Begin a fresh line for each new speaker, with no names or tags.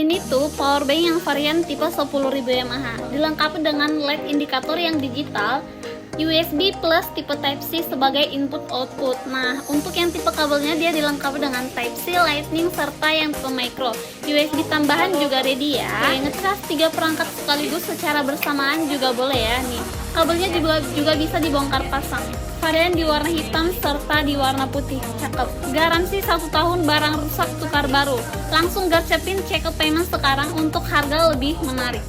Ini tuh powerbank yang varian tipe 10.000 mAh, dilengkapi dengan LED indikator yang digital, USB plus tipe Type-C sebagai input output. Nah, untuk yang tipe kabelnya dia dilengkapi dengan Type-C, Lightning, serta yang tipe micro. USB tambahan juga ready ya. Ngecas 3 perangkat sekaligus secara bersamaan juga boleh ya nih. Kabelnya juga bisa dibongkar pasang. Varian di warna hitam serta di warna putih, cakep. Garansi 1 tahun, barang rusak tukar baru. Langsung gercepin cek ke payment sekarang untuk harga lebih menarik.